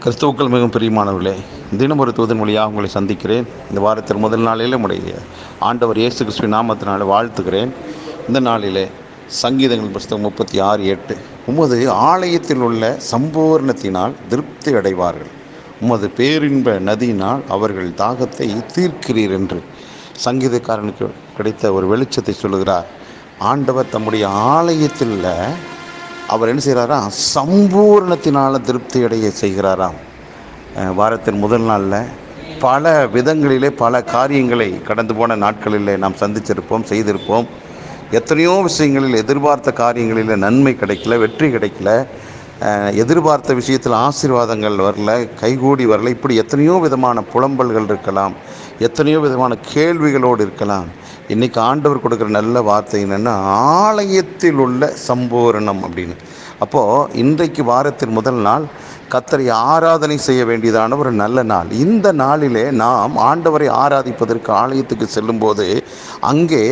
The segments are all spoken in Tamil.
கிறிஸ்துவுக்கள் மிகவும் பிரியமானவர்களே, தினம் ஒரு தூதன் வழியாக உங்களை சந்திக்கிறேன். இந்த வாரத்தில் முதல் நாளிலே உடைய ஆண்டவர் இயேசு கிறிஸ்துவின் நாமத்தினாலே வாழ்த்துகிறேன். இந்த நாளிலே சங்கீதங்கள் புஸ்தகம் 36:8, உமது ஆலயத்தில் உள்ள சம்பூர்ணத்தினால் திருப்தி அடைவார்கள், உமது பேரின்ப நதியினால் அவர்கள் தாகத்தை தீர்க்கிறீர் என்று சங்கீதக்காரனுக்கு கிடைத்த ஒரு வெளிச்சத்தை சொல்லுகிறார். ஆண்டவர் தம்முடைய ஆலயத்தில் அவர் என்ன செய்கிறாராம்? சம்பூர்ணத்தினால் திருப்தி அடைய செய்கிறாராம். வாரத்தின் முதல் நாளில் பல விதங்களிலே பல காரியங்களை கடந்து போன நாட்களில் நாம் சந்திச்சிருப்போம், செய்திருப்போம். எத்தனையோ விஷயங்களில் எதிர்பார்த்த காரியங்களில் நன்மை கிடைக்கல, வெற்றி கிடைக்கல, எதிர்பார்த்த விஷயத்தில் ஆசீர்வாதங்கள் வரல, கைகூடி வரல. இப்படி எத்தனையோ விதமான புலம்பல்கள் இருக்கலாம், எத்தனையோ விதமான கேள்விகளோடு இருக்கலாம். இன்றைக்கி ஆண்டவர் கொடுக்குற நல்ல வார்த்தை என்னென்னா, ஆலயத்தில் உள்ள சம்பூரணம் அப்படின்னு. அப்போது இன்றைக்கு வாரத்தின் முதல் நாள் கர்த்தரை ஆராதனை செய்ய வேண்டியதான ஒரு நல்ல நாள். இந்த நாளிலே நாம் ஆண்டவரை ஆராதிப்பதற்கு ஆலயத்துக்கு செல்லும்போது அங்கே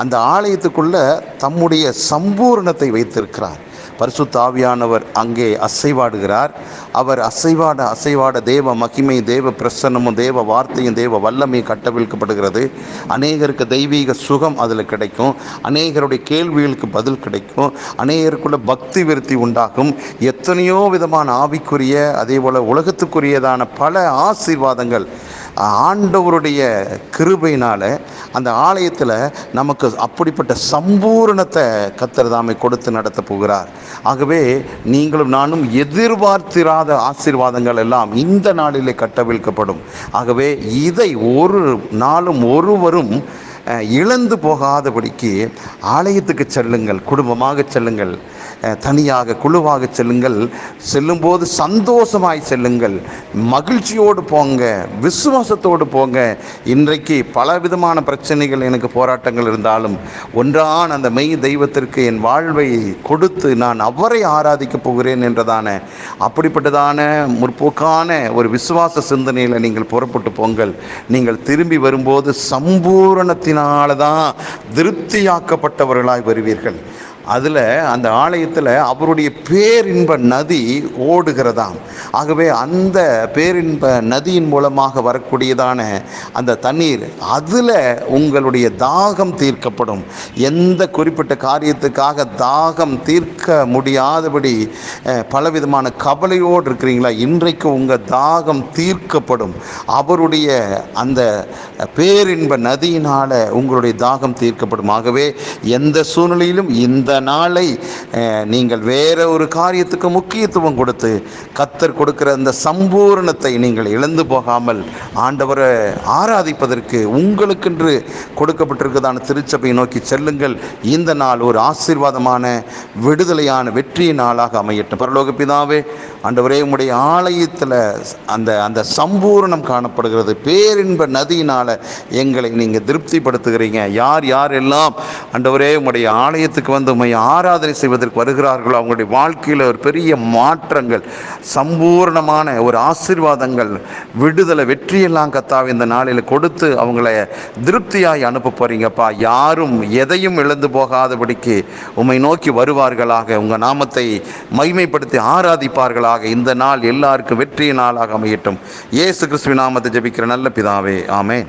அந்த ஆலயத்துக்குள்ள தம்முடைய சம்பூரணத்தை வைத்திருக்கிறார். பரிசுத்த ஆவியானவர் அங்கே அசைவாடுகிறார். அவர் அசைவாட தேவ மகிமை, தேவ பிரசன்னமும், தேவ வார்த்தையும், தேவ வல்லமையும் கட்டவிழ்க்கப்படுகிறது. அநேகருக்கு தெய்வீக சுகம் அதில் கிடைக்கும், அநேகருடைய கேள்விகளுக்கு பதில் கிடைக்கும், அநேகருக்குள்ள பக்தி விருத்தி உண்டாகும். எத்தனையோ விதமான ஆவிக்குரிய, அதே போல் உலகத்துக்குரியதான பல ஆசீர்வாதங்கள் ஆண்டவருடைய கிருபையினால் அந்த ஆலயத்தில் நமக்கு அப்படிப்பட்ட சம்பூரணத்தை கர்த்தர் தாமே கொடுத்து நடத்த போகிறார். ஆகவே நீங்களும் நானும் எதிர்பார்த்திராத ஆசீர்வாதங்கள் எல்லாம் இந்த நாளிலே கட்டவிழ்க்கப்படும். ஆகவே இதை ஒரு நாளும் ஒருவரும் இழந்து போகாதபடிக்கு ஆலயத்துக்கு செல்லுங்கள், குடும்பமாக செல்லுங்கள், தனியாக குழுவாக செல்லுங்கள். செல்லும்போது சந்தோஷமாய் செல்லுங்கள், மகிழ்ச்சியோடு போங்க, விசுவாசத்தோடு போங்க. இன்றைக்கு பலவிதமான பிரச்சனைகள், எனக்கு போராட்டங்கள் இருந்தாலும் ஒன்றான அந்த மெய் தெய்வத்திற்கு என் வாழ்வை கொடுத்து நான் அவரை ஆராதிக்கப் போகிறேன் என்றதான அப்படிப்பட்டதான முற்போக்கான ஒரு விசுவாச சிந்தனையில் நீங்கள் புறப்பட்டு போங்கள். நீங்கள் திரும்பி வரும்போது சம்பூரணத்தினால்தான் திருப்தியாக்கப்பட்டவர்களாய் வருவீர்கள். அதில் அந்த ஆலயத்தில் அவருடைய பேரின்ப நதி ஓடுகிறதாம். ஆகவே அந்த பேரின்ப நதியின் மூலமாக வரக்கூடியதான அந்த தண்ணீர், அதில் உங்களுடைய தாகம் தீர்க்கப்படும். எந்த குறிப்பிட்ட காரியத்துக்காக தாகம் தீர்க்க முடியாதபடி பலவிதமான கவலையோடு இருக்கிறீங்களா? இன்றைக்கு உங்கள் தாகம் தீர்க்கப்படும். அவருடைய அந்த பேரின்ப நதியினால் உங்களுடைய தாகம் தீர்க்கப்படும். ஆகவே எந்த சூழ்நிலையிலும் இந்த நாளை நீங்கள் வேற ஒரு காரியத்துக்கு முக்கியத்துவம் கொடுத்து கர்த்தர் கொடுக்கிற அந்த சம்பூரணத்தை நீங்கள் இழந்து போகாமல் ஆண்டவரை ஆராதிப்பதற்கு உங்களுக்கென்று கொடுக்கப்பட்டிருக்கிறதான திருச்சபையை நோக்கி செல்லுங்கள். இந்த நாள் ஒரு ஆசீர்வாதமான, விடுதலையான, வெற்றியின் நாளாக அமையட்டும். பரலோக பிதாவே, ஆண்டவரே, உம்முடைய ஆலயத்தில் அந்த சம்பூரணம் காணப்படுகிறது. பேரின்ப நதியினால் எங்களை நீங்கள் திருப்திப்படுத்துகிறீங்க. யாரெல்லாம் ஆண்டவரே உம்முடைய ஆலயத்துக்கு வந்து உம்மை ஆராதனை செய்வதற்கு வருகிறார்களோ அவங்களுடைய வாழ்க்கையில் ஒரு பெரிய மாற்றங்கள், சம்பூர்ணமான ஒரு ஆசீர்வாதங்கள், விடுதலை, வெற்றியெல்லாம் கர்த்தாவே இந்த நாளில் கொடுத்து அவங்கள திருப்தியாய் அனுப்ப போறீங்கப்பா. யாரும் எதையும் இழந்து போகாதபடிக்கு உம்மை நோக்கி வருவார்களாக, உங்கள் நாமத்தை மகிமைப்படுத்தி ஆராதிப்பார்களாக. இந்த நாள் எல்லாருக்கும் வெற்றிய நாளாக அமையட்டும். இயேசு கிறிஸ்துவின் நாமத்தை ஜெபிக்கிற நல்ல பிதாவே, ஆமென்.